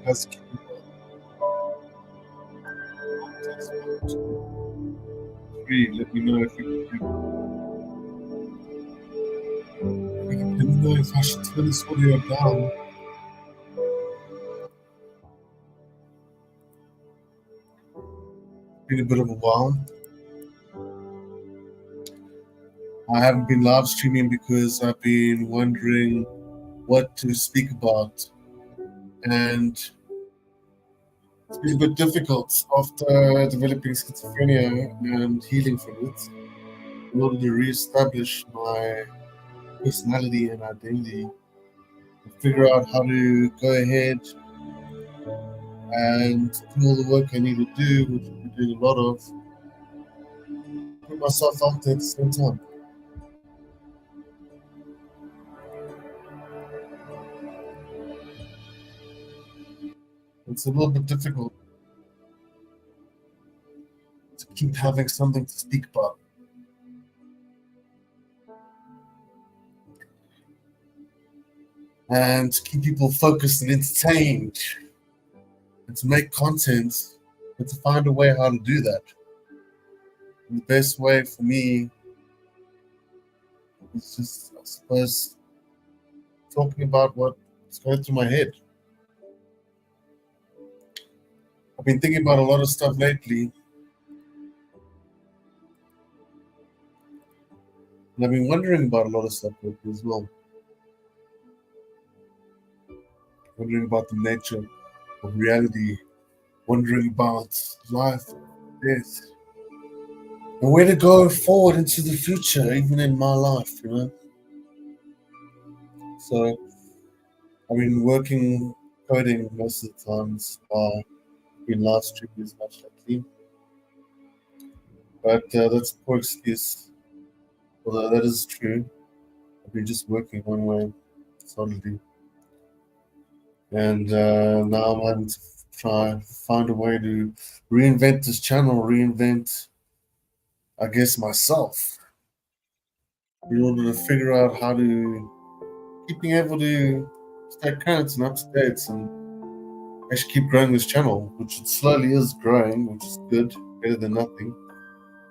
Has keeping test 1, 2, 3. Let me know if you can hear me. Let me know if I should turn this audio down. Been a bit of a while. I haven't been live streaming because I've been wondering what to speak about, and it's been a bit difficult after developing schizophrenia and healing from it in order to re-establish my personality and identity and figure out how to go ahead and do all the work I need to do, which I've been doing a lot of, put myself out there at the same time. It's a little bit difficult to keep having something to speak about. And to keep people focused and entertained and to make content, but to find a way how to do that. And the best way for me is just, I suppose, talking about what's going through my head. I've been thinking about a lot of stuff lately, and I've been wondering about a lot of stuff lately as well. Wondering about the nature of reality, wondering about life, death, and where to go forward into the future, even in my life, you know. So I've been working coding most of the times. Been live streaming as much lately, but that's a poor excuse. Although that is true, I've been just working one way solidly, and now I'm having to try find a way to reinvent this channel, reinvent, I guess, myself, in order to figure out how to keep being able to stay current and up to date and actually keep growing this channel, which it slowly is growing, which is good, better than nothing.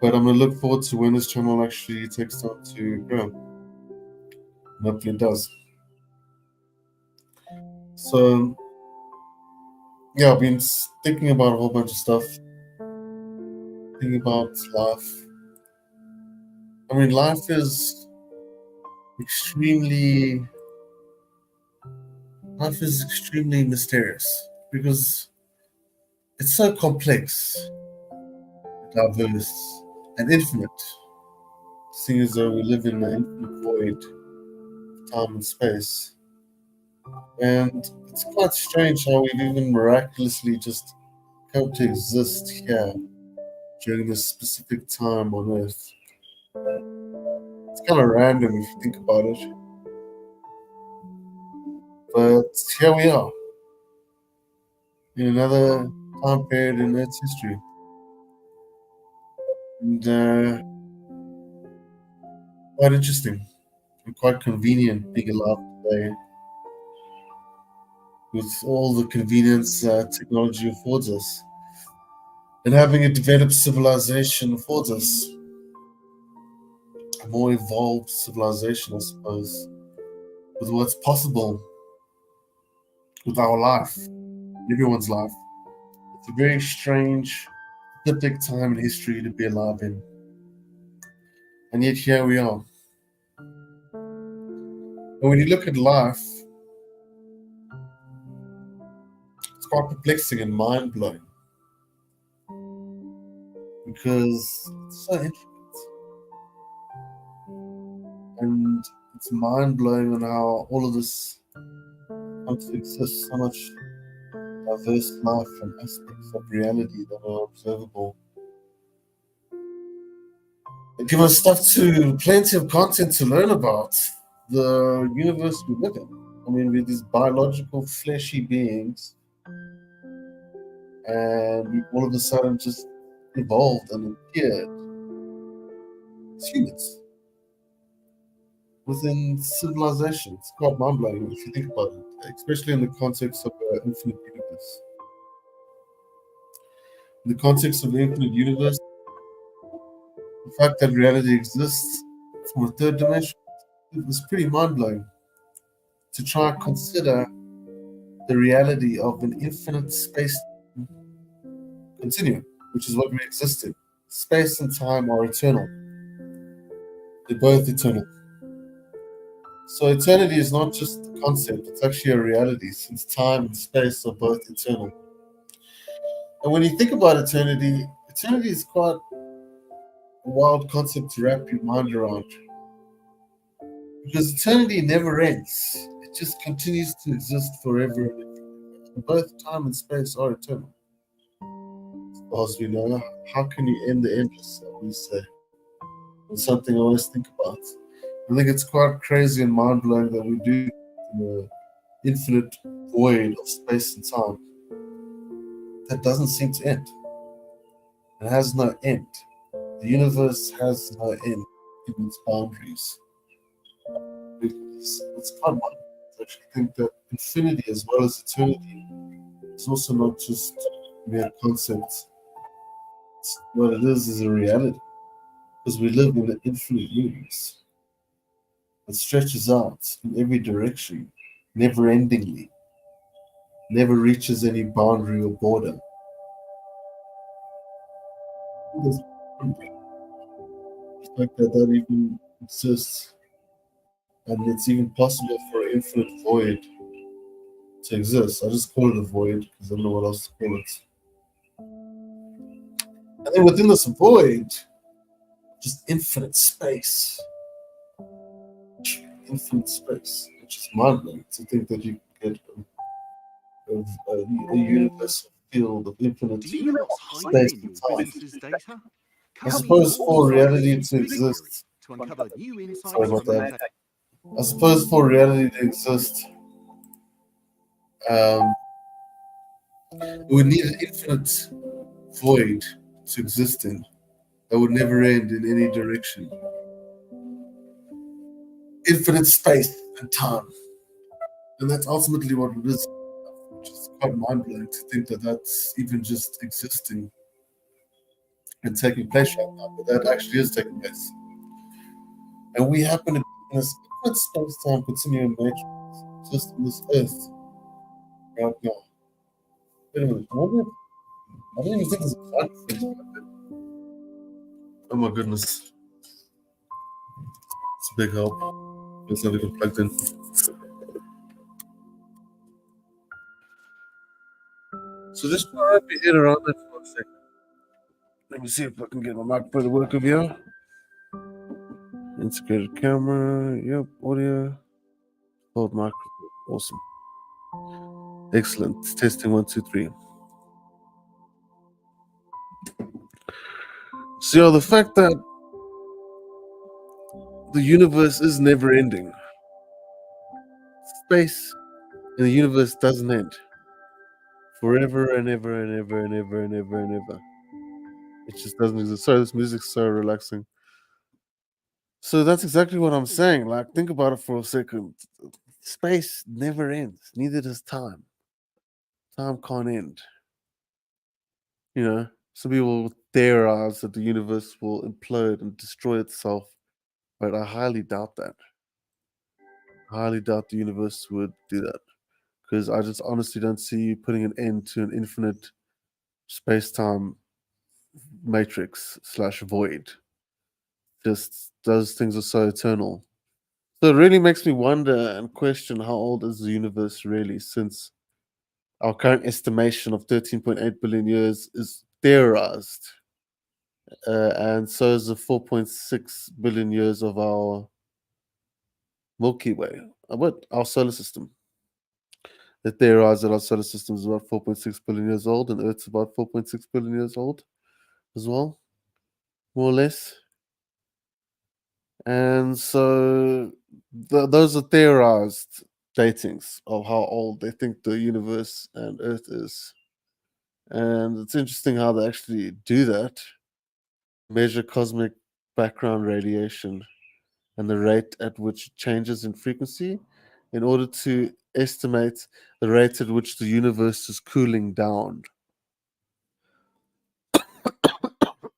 But I'm gonna look forward to when this channel actually takes time to grow. And hopefully it does. So yeah, I've been thinking about a whole bunch of stuff, thinking about life. I mean, life is extremely mysterious because it's so complex, diverse, and infinite, seeing as though we live in an infinite void of time and space. And it's quite strange how we've even miraculously just come to exist here during this specific time on Earth. It's kind of random if you think about it, but here we are in another time period in Earth's history. And quite interesting and quite convenient being alive today with all the convenience technology affords us. And having a developed civilization affords us a more evolved civilization, I suppose, with what's possible with our life, everyone's life. It's a very strange, specific time in history to be alive in. And yet here we are. And when you look at life, it's quite perplexing and mind blowing because it's so intricate. And it's mind blowing on how all of this comes to exist, so much diverse life and aspects of reality that are observable. They give us plenty of content to learn about the universe we live in. I mean, we're these biological, fleshy beings, and we all of a sudden just evolved and appeared as humans. within civilization. It's quite mind blowing if you think about it, especially in the context of an infinite universe. In the context of the infinite universe, the fact that reality exists from a third dimension is pretty mind blowing. To try and consider the reality of an infinite space continuum, which is what we exist in. Space and time are eternal. They're both eternal. So eternity is not just a concept, it's actually a reality, since time and space are both eternal. And when you think about eternity, eternity is quite a wild concept to wrap your mind around. Because eternity never ends. It just continues to exist forever and ever. And both time and space are eternal. As far as we know, how can you end the endless, I always say? It's something I always think about. I think it's quite crazy and mind blowing that we do in an infinite void of space and time that doesn't seem to end. It has no end. The universe has no end in its boundaries. It's quite mind to actually think that infinity as well as eternity is also not just mere concept. What it is a reality. Because we live in an infinite universe that stretches out in every direction, never endingly, never reaches any boundary or border. There's the fact that that even exists, and it's even possible for an infinite void to exist. I just call it a void because I don't know what else to call it. And then within this void, just infinite space, which is mind blowing to think that you can get a universal field of infinite Do you know what's space hiding in and your time. business's data? I suppose for reality to exist, to uncover new sorry insights about from that. I suppose for reality to exist, um, we would need an infinite void to exist in that would never end in any direction. Infinite space and time. And that's ultimately what it is, which is quite mind blowing to think that that's even just existing and taking place right now, but that actually is taking place. And we happen to be in this infinite space time continuum matrix just on this earth right now. Wait a minute, I didn't even think there's a microphone back there. Oh my goodness, it's a big help. It's not even plugged in. So just wrap your head around that for a second. Let me see if I can get my microphone to work over here. Integrated camera, yep, audio, hold microphone, awesome. Excellent. Testing 1, 2, 3. So the fact that the universe is never ending. Space in the universe doesn't end. Forever and ever and ever and ever and ever and ever. It just doesn't exist. Sorry, this music's so relaxing. So that's exactly what I'm saying. Like, think about it for a second. Space never ends, neither does time. Time can't end. You know, some people theorize that the universe will implode and destroy itself, but I highly doubt that. I highly doubt the universe would do that because I just honestly don't see you putting an end to an infinite space time matrix slash void. Just those things are so eternal. So it really makes me wonder and question how old is the universe really, since our current estimation of 13.8 billion years is theorized. And so is the 4.6 billion years of our Milky Way, what our solar system. They theorize that our solar system is about 4.6 billion years old, and Earth's about 4.6 billion years old as well, more or less. And so those are theorized datings of how old they think the universe and Earth is. And it's interesting how they actually do that, measure cosmic background radiation and the rate at which it changes in frequency in order to estimate the rate at which the universe is cooling down,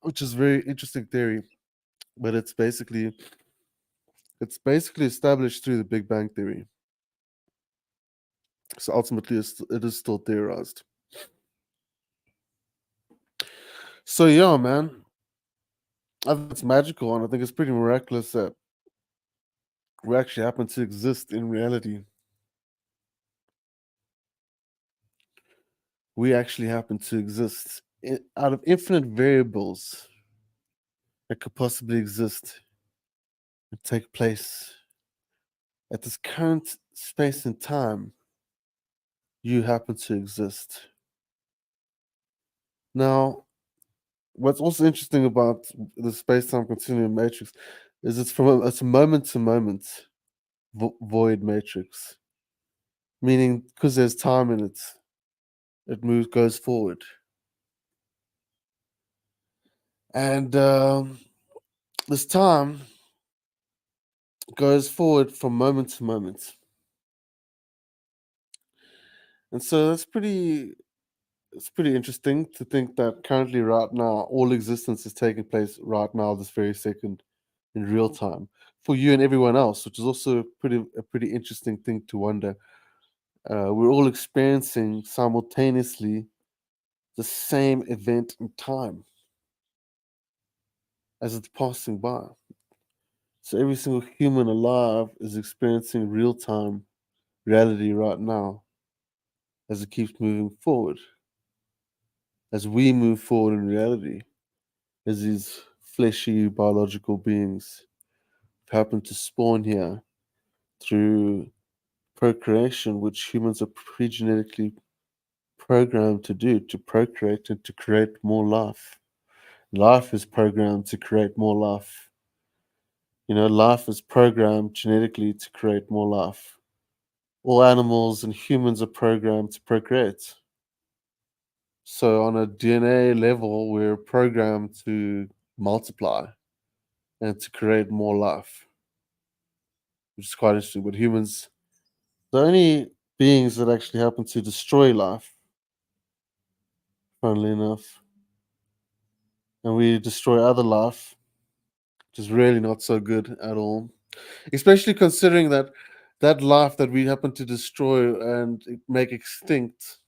which is a very interesting theory, but it's basically established through the Big Bang theory. So ultimately, it is still theorized. So yeah, man, I think it's magical, and I think it's pretty miraculous that we actually happen to exist in reality. We actually happen to exist out of infinite variables that could possibly exist and take place at this current space and time. You happen to exist. Now, what's also interesting about the space-time continuum matrix is it's a moment-to-moment void matrix, meaning because there's time in it, it goes forward, and this time goes forward from moment to moment, and so it's pretty interesting to think that currently, right now, all existence is taking place right now, this very second, in real time, for you and everyone else, which is also a pretty interesting thing to wonder. We're all experiencing simultaneously the same event in time as it's passing by. So every single human alive is experiencing real time reality right now as it keeps moving forward, as we move forward in reality, as these fleshy biological beings happen to spawn here through procreation, which humans are pre-genetically programmed to do, to procreate and to create more life. Life is programmed to create more life. Life is programmed genetically to create more life. All animals and humans are programmed to procreate. So, on a DNA level, we're programmed to multiply and to create more life, which is quite interesting. But humans, the only beings that actually happen to destroy life, funnily enough, and we destroy other life, which is really not so good at all. Especially considering that that life that we happen to destroy and make extinct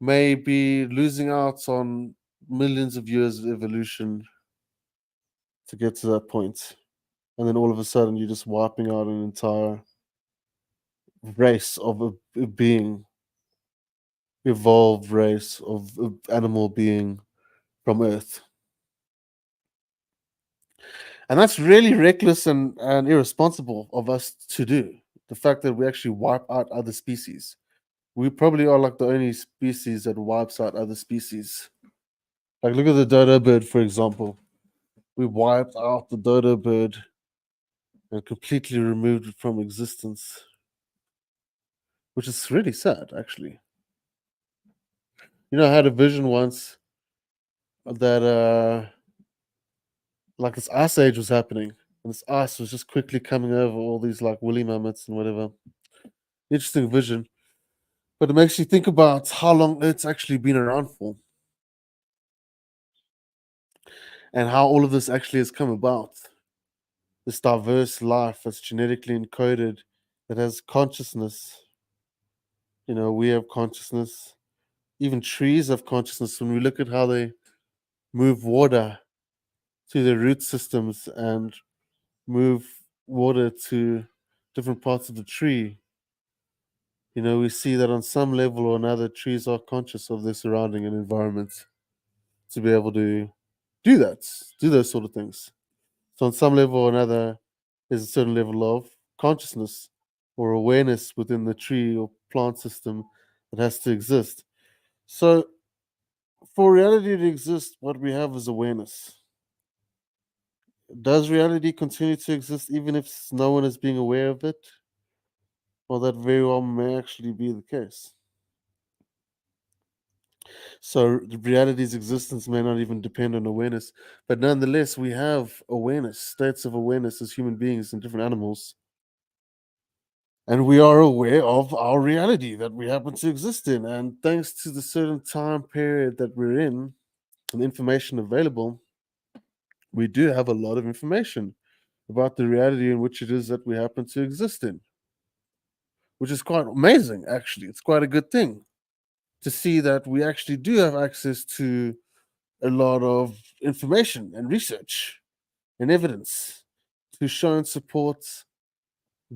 may be losing out on millions of years of evolution to get to that point. And then all of a sudden, you're just wiping out an entire race of a being, evolved race of animal being from Earth. And that's really reckless and irresponsible of us to do. The fact that we actually wipe out other species. We probably are like the only species that wipes out other species. Like, look at the dodo bird, for example. We wiped out the dodo bird and completely removed it from existence, which is really sad, actually. I had a vision once that like this ice age was happening, and this ice was just quickly coming over all these like woolly mammoths and whatever. Interesting vision, but it makes you think about how long it's actually been around for, and how all of this actually has come about. This diverse life that's genetically encoded, that has consciousness. We have consciousness. Even trees have consciousness. When we look at how they move water to their root systems and move water to different parts of the tree, we see that on some level or another, trees are conscious of their surrounding and environment to be able to do that, do those sort of things. So, on some level or another, there's a certain level of consciousness or awareness within the tree or plant system that has to exist. So, for reality to exist, what we have is awareness. Does reality continue to exist even if no one is being aware of it? Well, that very well may actually be the case. So the reality's existence may not even depend on awareness, but nonetheless, we have awareness, states of awareness as human beings and different animals. And we are aware of our reality that we happen to exist in. And thanks to the certain time period that we're in and the information available, we do have a lot of information about the reality in which it is that we happen to exist in, which is quite amazing, actually. It's quite a good thing to see that we actually do have access to a lot of information and research and evidence to show and support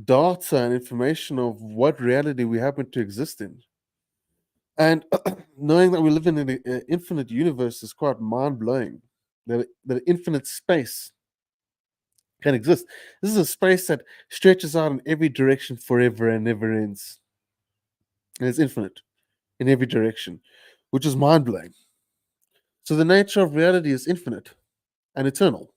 data and information of what reality we happen to exist in. And knowing that we live in an infinite universe is quite mind blowing. That infinite space can exist. This is a space that stretches out in every direction forever and never ends. And it's infinite in every direction, which is mind blowing. So the nature of reality is infinite and eternal.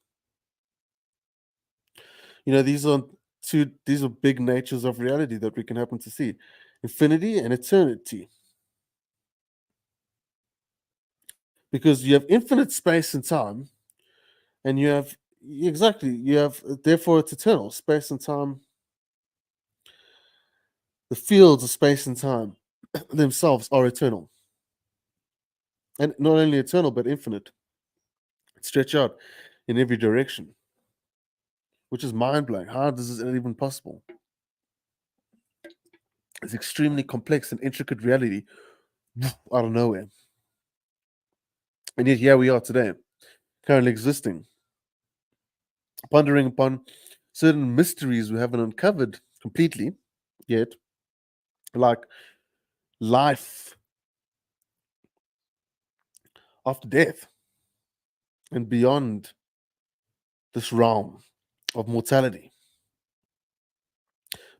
These are big natures of reality that we can happen to see. Infinity and eternity. Because you have infinite space and time, and you have therefore it's eternal. Space and time, the fields of space and time themselves are eternal. And not only eternal but infinite. Stretch out in every direction, which is mind blowing. How is this even possible? It's extremely complex and intricate reality out of nowhere. And yet here we are today, currently existing, pondering upon certain mysteries we haven't uncovered completely yet, like life after death and beyond this realm of mortality.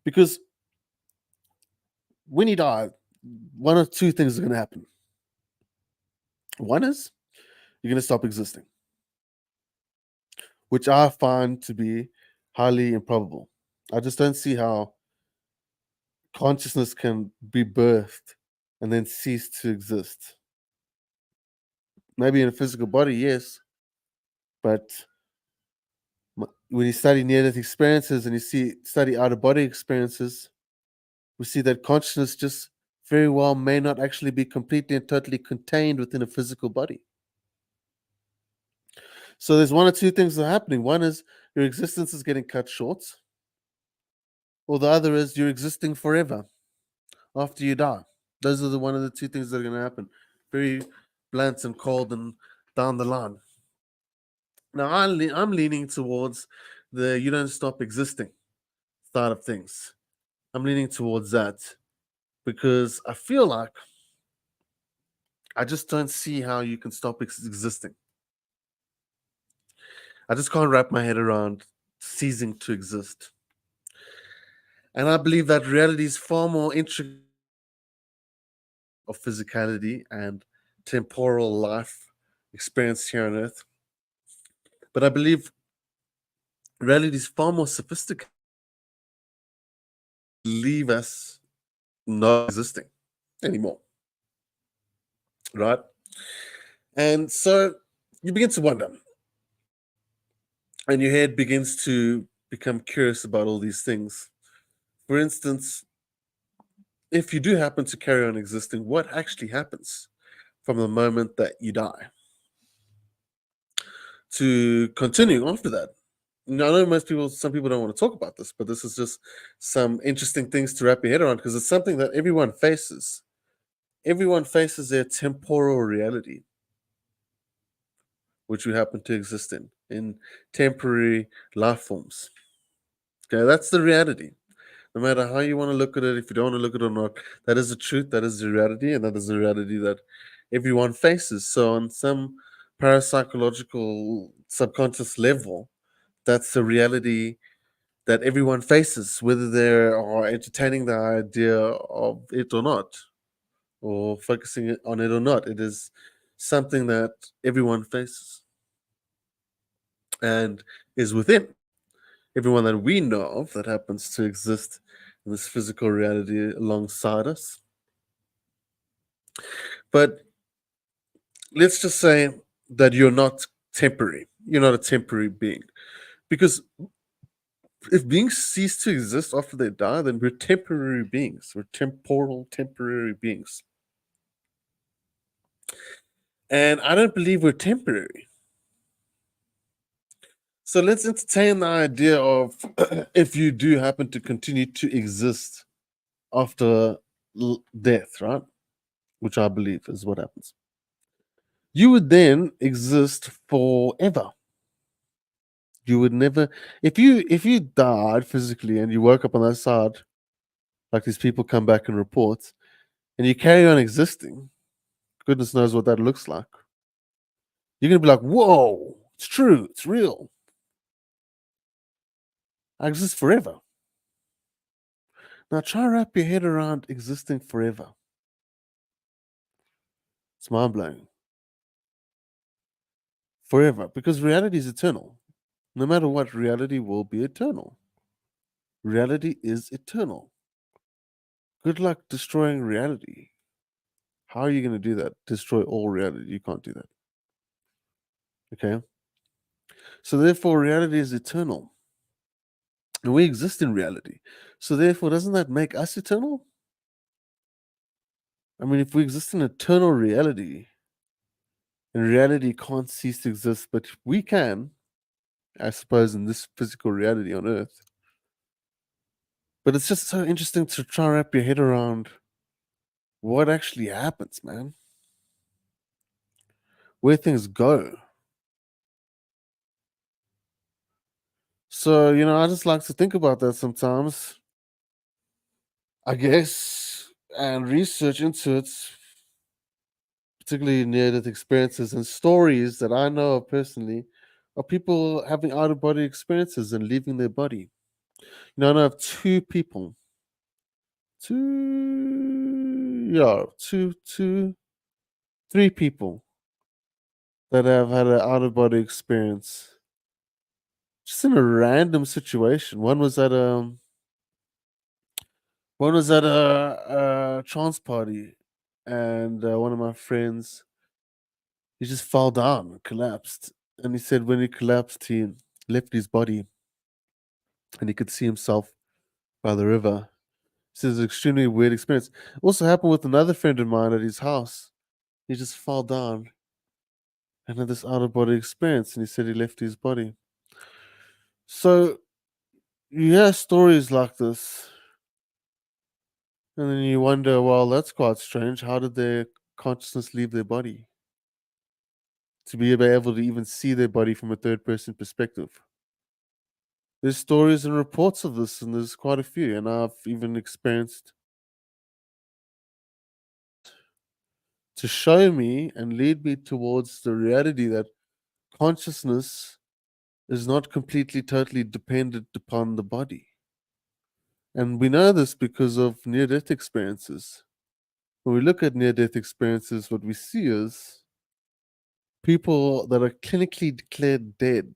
Because when you die, one of two things are going to happen. One is you're going to stop existing, which I find to be highly improbable. I just don't see how consciousness can be birthed and then cease to exist. Maybe in a physical body, yes, but when you study near-death experiences and study out-of-body experiences, we see that consciousness just very well may not actually be completely and totally contained within a physical body. So there's one or two things that are happening. One is your existence is getting cut short, or the other is you're existing forever after you die. Those are the one of the two things that are going to happen. Very blunt and cold and down the line. Now I'm leaning towards the you don't stop existing side of things. I'm leaning towards that because I feel like I just don't see how you can stop existing. I just can't wrap my head around ceasing to exist. And I believe that reality is far more intricate of physicality and temporal life experience here on earth. But I believe reality is far more sophisticated, leave us not existing anymore. Right? And so you begin to wonder, and your head begins to become curious about all these things. For instance, if you do happen to carry on existing, what actually happens from the moment that you die to continue after that? Now, I know some people don't want to talk about this, but this is just some interesting things to wrap your head around because it's something that everyone faces. Everyone faces their temporal reality, which we happen to exist in temporary life forms. Okay, that's the reality. No matter how you want to look at it, if you don't want to look at it or not, that is the truth, that is the reality, and that is the reality that everyone faces. So, on some parapsychological subconscious level, that's the reality that everyone faces, whether they are entertaining the idea of it or not, or focusing on it or not. It is something that everyone faces and is within everyone that we know of that happens to exist in this physical reality alongside us. But let's just say that you're not temporary. You're not a temporary being. Because if beings cease to exist after they die, then we're temporary beings. We're temporal, temporary beings. And I don't believe we're temporary. So let's entertain the idea of if you do happen to continue to exist after death, right? Which I believe is what happens. You would then exist forever. You would never, if you died physically and you woke up on that side, like these people come back and report, and you carry on existing, goodness knows what that looks like. You're gonna be like, whoa, it's true, it's real. I exist forever. Now try wrap your head around existing forever. It's mind blowing. Forever, because reality is eternal. No matter what, reality will be eternal. Reality is eternal. Good luck destroying reality. How are you going to do that? Destroy all reality? You can't do that. Okay? So, therefore, reality is eternal. And we exist in reality. So, therefore, doesn't that make us eternal? I mean, if we exist in eternal reality, and reality can't cease to exist, but we can, I suppose, in this physical reality on Earth. But it's just so interesting to try and wrap your head around what actually happens, man. Where things go. So, I just like to think about that sometimes, I guess, and research into it, particularly near death experiences and stories that I know of personally of people having out of body experiences and leaving their body. I know of two people, three people that have had an out of body experience just in a random situation. One was at a trance party, and one of my friends, he just fell down and collapsed. And he said when he collapsed, he left his body, and he could see himself by the river. He says it's an extremely weird experience. Also happened with another friend of mine at his house. He just fell down and had this out of body experience, and he said he left his body. So you hear stories like this, and then you wonder, well, that's quite strange. How did their consciousness leave their body? To be able to even see their body from a third person perspective. There's stories and reports of this, and there's quite a few, and I've even experienced to show me and lead me towards the reality that consciousness is not completely, totally dependent upon the body. And we know this because of near death experiences. When we look at near death experiences, what we see is people that are clinically declared dead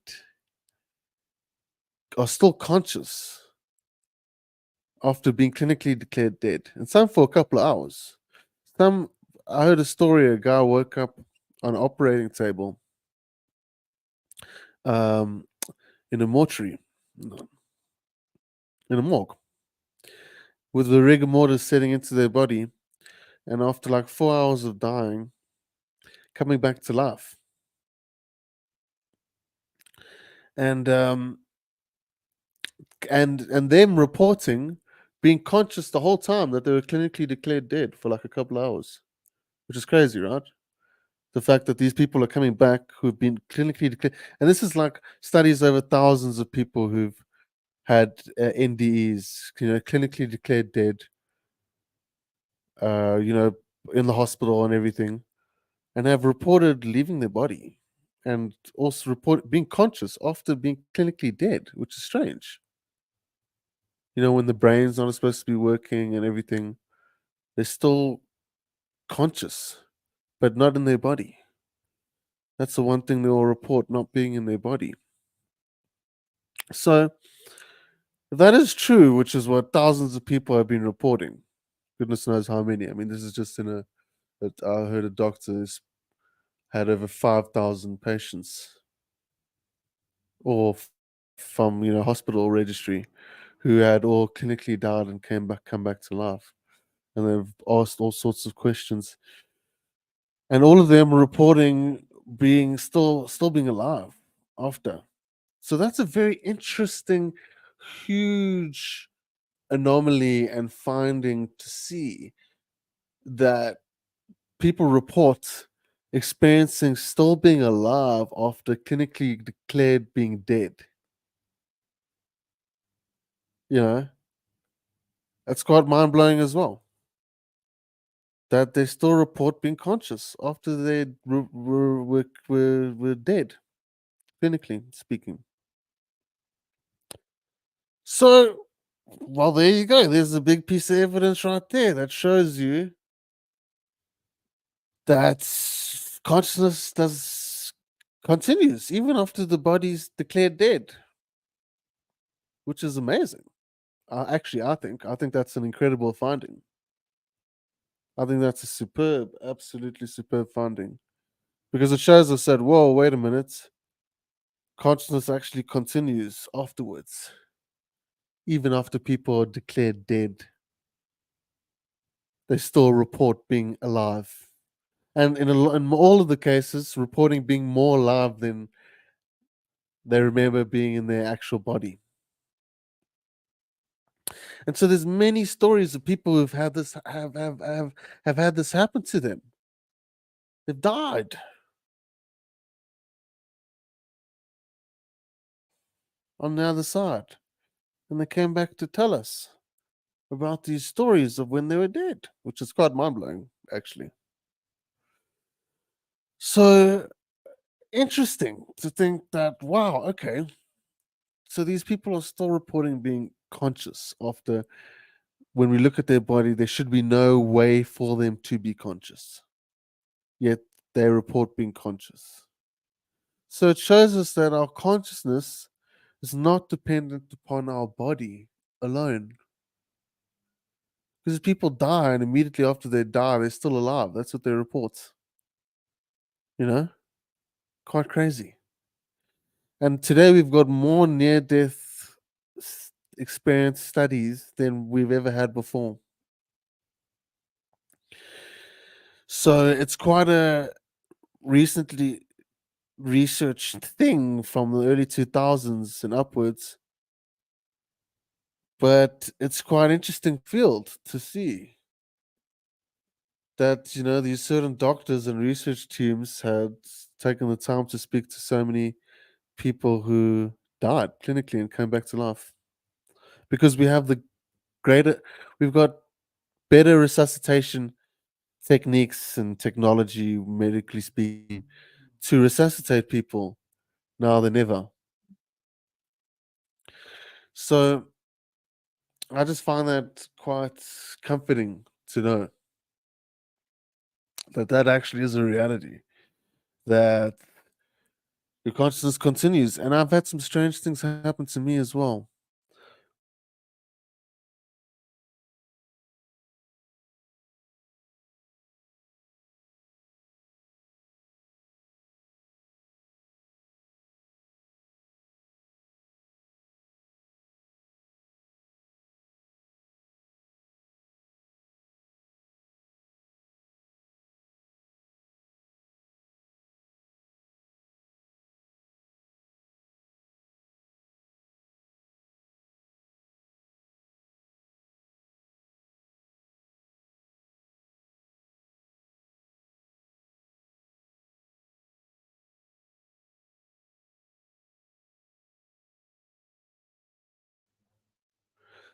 are still conscious after being clinically declared dead, and some for a couple of hours. I heard a story, a guy woke up on an operating table um, in a mortuary, in a morgue, with the rigor mortis setting into their body, and after like 4 hours of dying, coming back to life. And and them reporting being conscious the whole time that they were clinically declared dead for like a couple hours, which is crazy, right? The fact that these people are coming back who've been clinically declared, and this is like studies over thousands of people who've had NDEs, clinically declared dead, uh, you know, in the hospital and everything, and have reported leaving their body, and also report being conscious after being clinically dead, which is strange. When the brain's not supposed to be working and everything, they're still conscious, but not in their body. That's the one thing they will report, not being in their body. So, if that is true, which is what thousands of people have been reporting, goodness knows how many. I mean, this is just I heard a doctor had over 5,000 patients, or from hospital registry, who had all clinically died and come back to life, and they've asked all sorts of questions, and all of them reporting being still being alive after. So that's a very interesting, huge anomaly and finding to see that people report experiencing still being alive after clinically declared being dead. You know, that's quite mind blowing as well. That they still report being conscious after they were dead, clinically speaking. So, well, there you go. There's a big piece of evidence right there that shows you that consciousness does continues even after the body's declared dead, which is amazing. Actually, I think that's an incredible finding. I think that's a superb, absolutely superb finding, because it shows us that, whoa, wait a minute, consciousness actually continues afterwards, even after people are declared dead. They still report being alive, and in all of the cases, reporting being more alive than they remember being in their actual body. And so there's many stories of people who've had this have had this happen to them. They've died. On the other side. And they came back to tell us about these stories of when they were dead, which is quite mind blowing, actually. So interesting to think that, wow, okay, so these people are still reporting being conscious after, when we look at their body, there should be no way for them to be conscious, yet they report being conscious. So it shows us that our consciousness is not dependent upon our body alone. Because people die, and immediately after they die, they're still alive. That's what they report. You know, quite crazy. And today we've got more near-death experience studies than we've ever had before. So it's quite a recently researched thing from the early 2000s and upwards, but it's quite interesting field to see that these certain doctors and research teams had taken the time to speak to so many people who died clinically and came back to life, because greater we've got better resuscitation techniques and technology, medically speaking, to resuscitate people now than ever. So I just find that quite comforting to know that that actually is a reality, that your consciousness continues. And I've had some strange things happen to me as well.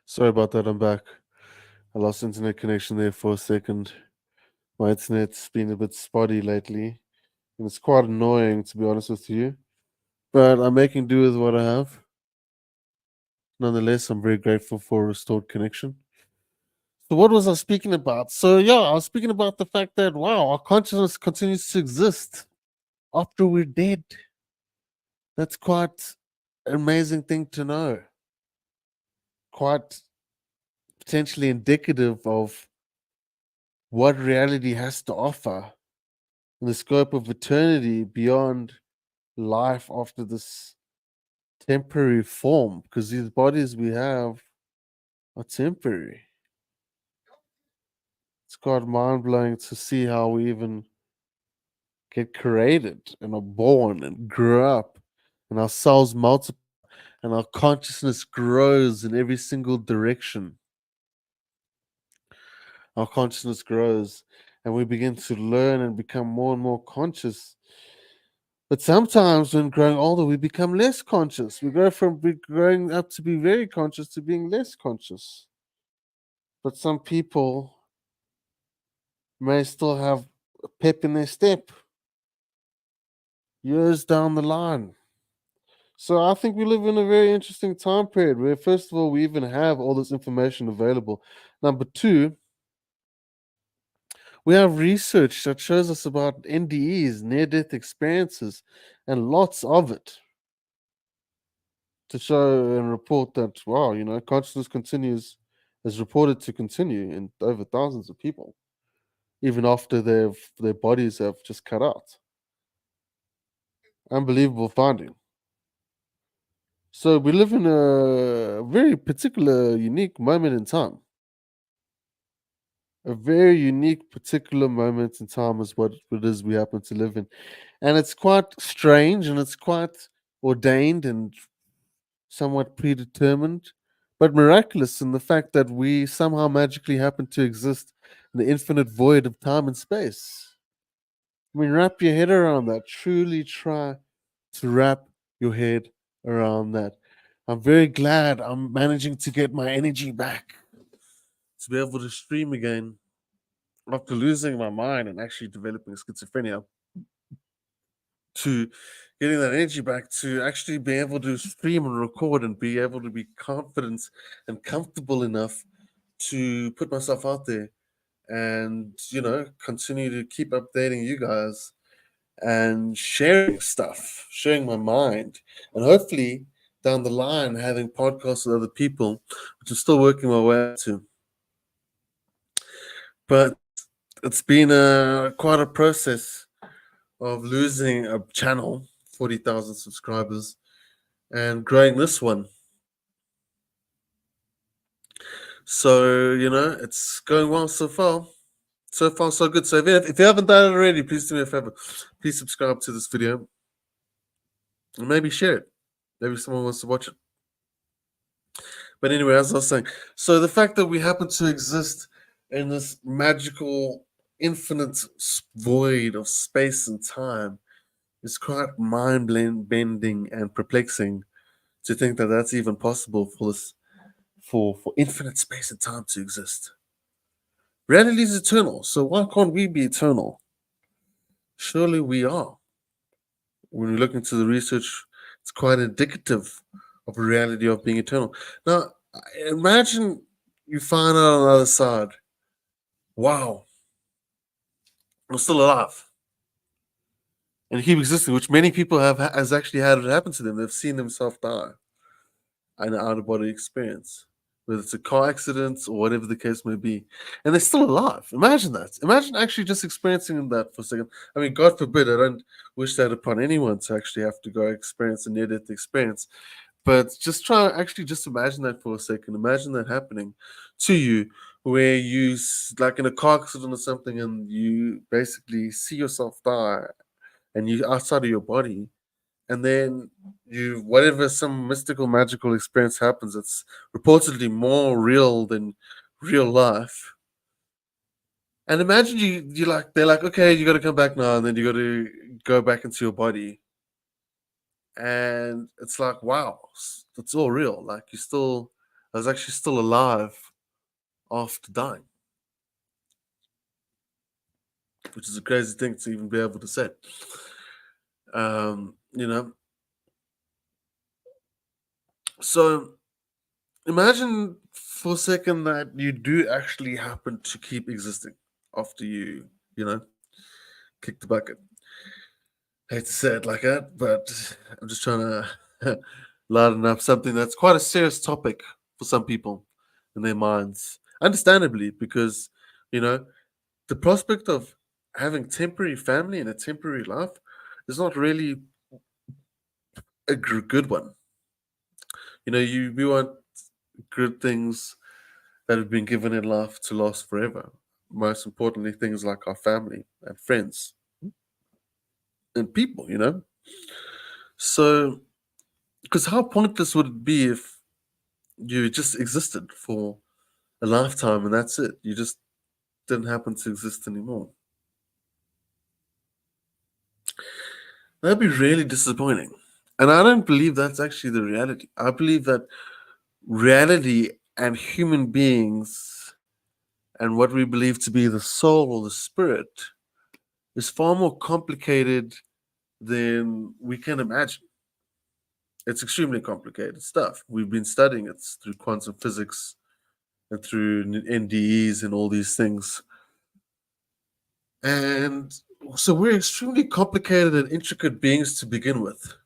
Sorry about that, I'm back. I lost internet connection there for a second. My internet's been a bit spotty lately, and it's quite annoying, to be honest with you. But I'm making do with what I have. Nonetheless, I'm very grateful for restored connection. So, what was I speaking about? So, yeah, I was speaking about the fact that, wow, our consciousness continues to exist after we're dead. That's quite an amazing thing to know. Quite potentially indicative of what reality has to offer in the scope of eternity beyond life after this temporary form, because these bodies we have are temporary. It's quite mind blowing to see how we even get created and are born and grow up, and our cells multiply and our consciousness grows in every single direction. Our consciousness grows and we begin to learn and become more and more conscious. But sometimes when growing older, we become less conscious. We go from growing up to be very conscious to being less conscious. But some people may still have a pep in their step years down the line. So I think we live in a very interesting time period where, first of all, we even have all this information available. Number two, we have research that shows us about NDEs, near death experiences, and lots of it to show and report that, wow, consciousness continues, is reported to continue in over thousands of people, even after their bodies have just cut out. Unbelievable finding. So we live in a very particular, unique moment in time. A very unique, particular moment in time is what it is we happen to live in. And it's quite strange and it's quite ordained and somewhat predetermined, but miraculous in the fact that we somehow magically happen to exist in the infinite void of time and space. I mean, wrap your head around that. Truly try to wrap your head around that. I'm very glad I'm managing to get my energy back to be able to stream again after losing my mind and actually developing schizophrenia, to getting that energy back to actually be able to stream and record and be able to be confident and comfortable enough to put myself out there and continue to keep updating you guys and sharing stuff, sharing my mind, and hopefully down the line having podcasts with other people, which I'm still working my way up to. But it's been quite a process of losing a channel, 40,000 subscribers, and growing this one. So, it's going well so far. So far, so good. So if you haven't done it already, please do me a favor. Please subscribe to this video and maybe share it. Maybe someone wants to watch it. But anyway, as I was saying, so the fact that we happen to exist in this magical, infinite void of space and time is quite mind-bending and perplexing to think that that's even possible for this, for infinite space and time to exist. Reality is eternal, so why can't we be eternal? Surely we are. When we look into the research, it's quite indicative of a reality of being eternal. Now, imagine you find out on the other side, wow, I'm still alive and keep existing, which many people has actually had it happen to them. They've seen themselves die in an out of body experience, whether it's a car accident or whatever the case may be, and they're still alive. Imagine that. Imagine actually just experiencing that for a second. I mean, God forbid, I don't wish that upon anyone to actually have to go experience a near death experience. But just just imagine that for a second. Imagine that happening to you, where you like in a car accident or something, and you basically see yourself die, and you're outside of your body, and then whatever some mystical magical experience happens, it's reportedly more real than real life. And imagine they're like, okay, you got to come back now, and then you got to go back into your body, and it's like, wow, it's all real. Like I was actually still alive after dying, which is a crazy thing to even be able to say. You know, so imagine for a second that you do actually happen to keep existing after you kick the bucket. Hate to say it like that, but I'm just trying to lighten up something that's quite a serious topic for some people in their minds. Understandably, because you know the prospect of having temporary family and a temporary life is not really a good one. We want good things that have been given in life to last forever. Most importantly, things like our family and friends and people. So, because how pointless would it be if you just existed for a lifetime and that's it? You just didn't happen to exist anymore. That'd be really disappointing. And I don't believe that's actually the reality. I believe that reality and human beings and what we believe to be the soul or the spirit is far more complicated than we can imagine. It's extremely complicated stuff. We've been studying it through quantum physics and through NDEs and all these things. And so we're extremely complicated and intricate beings to begin with.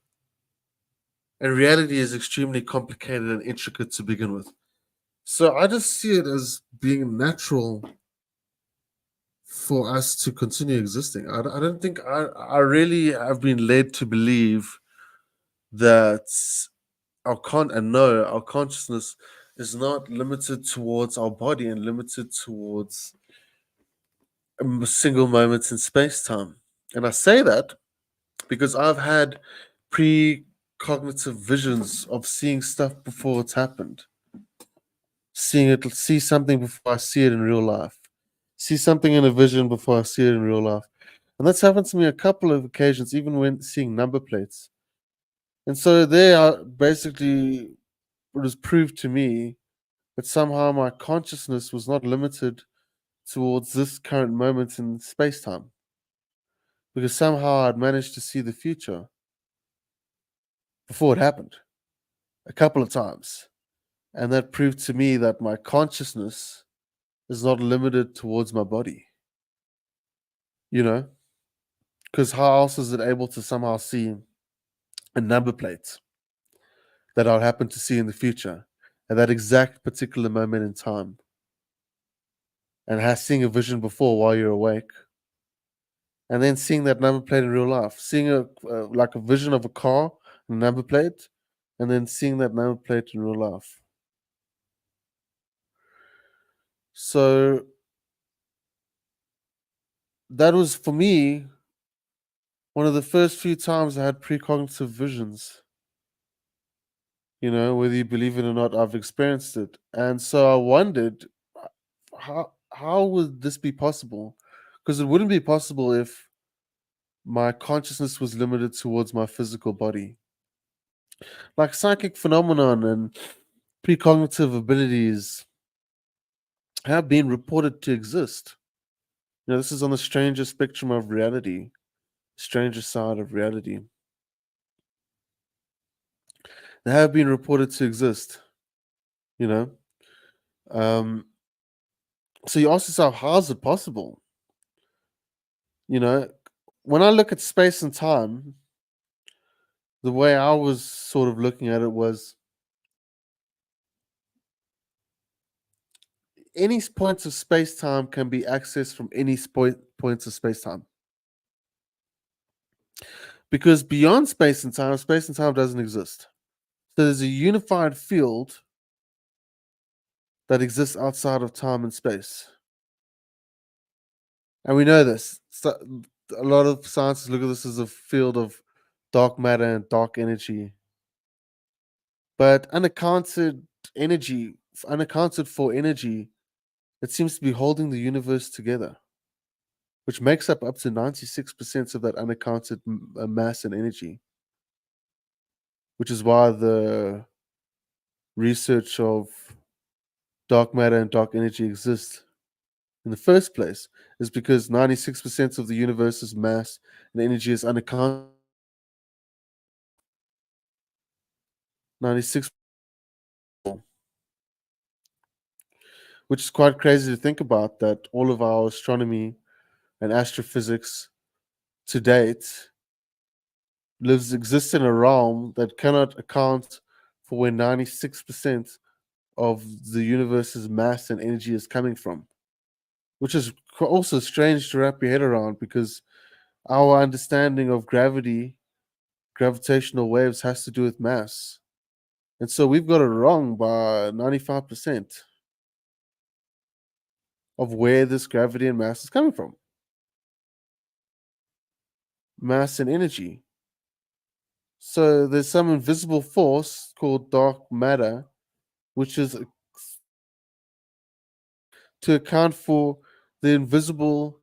And reality is extremely complicated and intricate to begin with. So I just see it as being natural for us to continue existing. I don't think I really have been led to believe that our consciousness is not limited towards our body and limited towards single moments in space time. And I say that because I've had precognitive visions of seeing stuff before it's happened, see something before I see it in real life, see something in a vision before I see it in real life. And that's happened to me a couple of occasions, even when seeing number plates. And so there, basically, it was proved to me that somehow my consciousness was not limited towards this current moment in space time, because somehow I'd managed to see the future before it happened a couple of times. And that proved to me that my consciousness is not limited towards my body, you know? Because how else is it able to somehow see a number plate that I'll happen to see in the future at that exact particular moment in time? And seeing a vision before while you're awake, and then seeing that number plate in real life, seeing like a vision of a car, a number plate, and then seeing that number plate in real life. So that was, for me, one of the first few times I had precognitive visions. Whether you believe it or not, I've experienced it. And so I wondered, how would this be possible? Because it wouldn't be possible if my consciousness was limited towards my physical body. Like psychic phenomenon and precognitive abilities have been reported to exist. This is on the stranger spectrum of reality, stranger side of reality. They have been reported to exist, you know. So you ask yourself, how is it possible? When I look at space and time, the way I was sort of looking at it was any points of space time can be accessed from any points of space time. Because beyond space and time doesn't exist. So there's a unified field that exists outside of time and space. And we know this. So a lot of scientists look at this as a field of dark matter and dark energy. But unaccounted for energy, it seems to be holding the universe together, which makes up to 96% of that unaccounted mass and energy, which is why the research of dark matter and dark energy exists in the first place, is because 96% of the universe's mass and energy is unaccounted. 96, which is quite crazy to think about, that all of our astronomy and astrophysics to date exists in a realm that cannot account for where 96% of the universe's mass and energy is coming from, which is also strange to wrap your head around because our understanding of gravity, gravitational waves, has to do with mass. And so we've got it wrong by 95% of where this gravity and mass is coming from. Mass and energy. So there's some invisible force called dark matter, which is to account for the invisible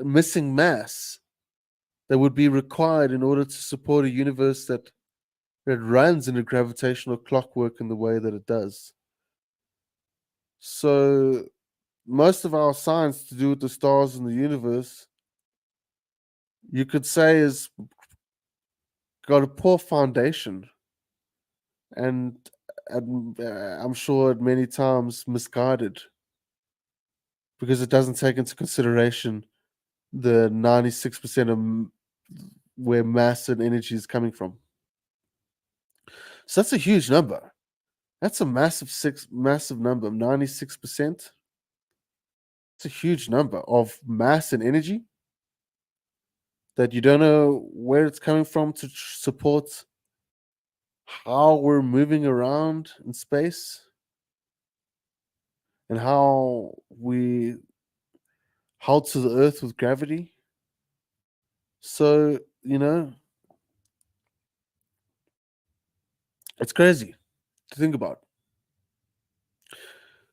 missing mass that would be required in order to support a universe that runs in a gravitational clockwork in the way that it does. So most of our science to do with the stars in the universe, you could say, is got a poor foundation, and I'm sure at many times misguided, because it doesn't take into consideration the 96% of where mass and energy is coming from. So that's a huge number. That's a massive number, 96%. It's a huge number of mass and energy that you don't know where it's coming from to support how we're moving around in space and how we hold to the earth with gravity. So, it's crazy to think about.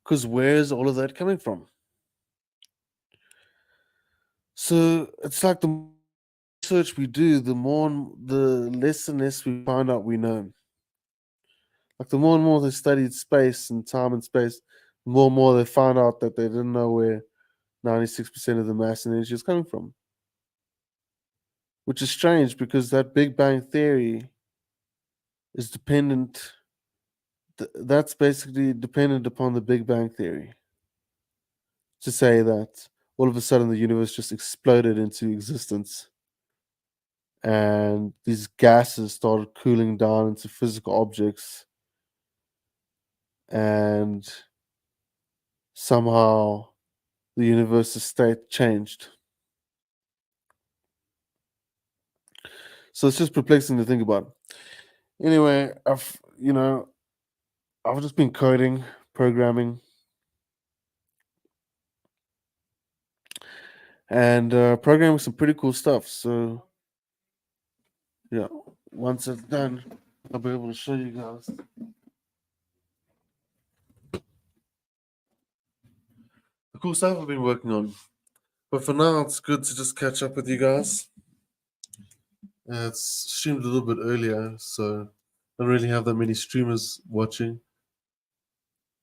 Because where's all of that coming from? So it's like the more research we do, the less and less we find out we know. Like the more and more they studied space and time and space, the more and more they found out that they didn't know where 96% of the mass and energy is coming from. Which is strange because that Big Bang Theory is dependent. That's basically dependent upon the Big Bang Theory to say that all of a sudden the universe just exploded into existence and these gases started cooling down into physical objects, and somehow the universe's state changed. So it's just perplexing to think about. Anyway, I've just been coding, programming, and programming some pretty cool stuff. So yeah, once it's done, I'll be able to show you guys. The cool stuff I've been working on. But for now, it's good to just catch up with you guys. It's streamed a little bit earlier, so I don't really have that many streamers watching.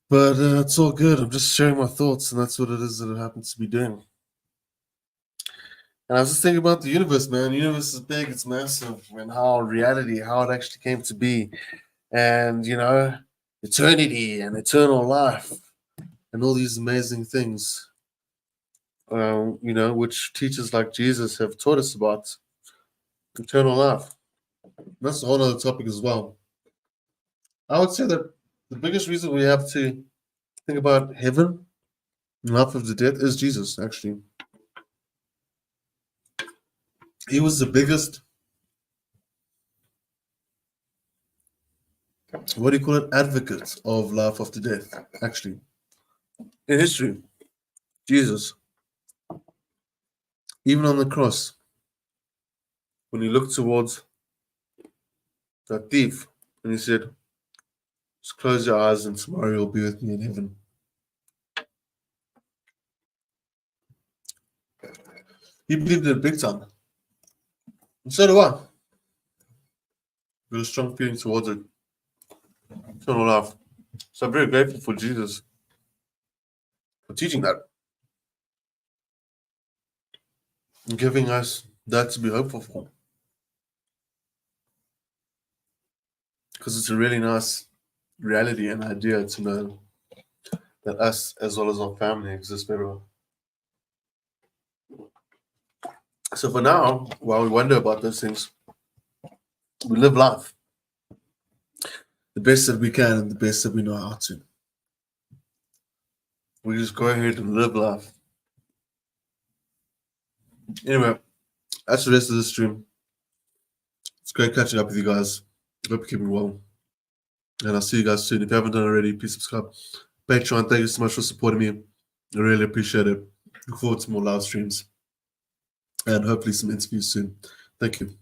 But it's all good. I'm just sharing my thoughts, and that's what it is that it happens to be doing. And I was just thinking about the universe, man. The universe is big, it's massive, and how it actually came to be. And, eternity and eternal life and all these amazing things, which teachers like Jesus have taught us about eternal life. That's a whole other topic as well. I would say that the biggest reason we have to think about heaven and life of the dead is Jesus, actually. He was the biggest, what do you call it, advocate of life after death, actually. In history, Jesus, even on the cross, when he looked towards that thief and he said, just close your eyes and tomorrow you'll be with me in heaven. He believed it big time. And so do I. With a strong feeling towards it. Eternal life. So I'm very grateful for Jesus for teaching that. And giving us that to be hopeful for. Because it's a really nice reality and idea to know that us, as well as our family, exist better. So for now, while we wonder about those things, we live life the best that we can and the best that we know how to. We just go ahead and live life. Anyway, that's the rest of the stream. It's great catching up with you guys. Hope you're keeping well. And I'll see you guys soon. If you haven't done already, please subscribe. Patreon, thank you so much for supporting me. I really appreciate it. Look forward to more live streams and hopefully some interviews soon. Thank you.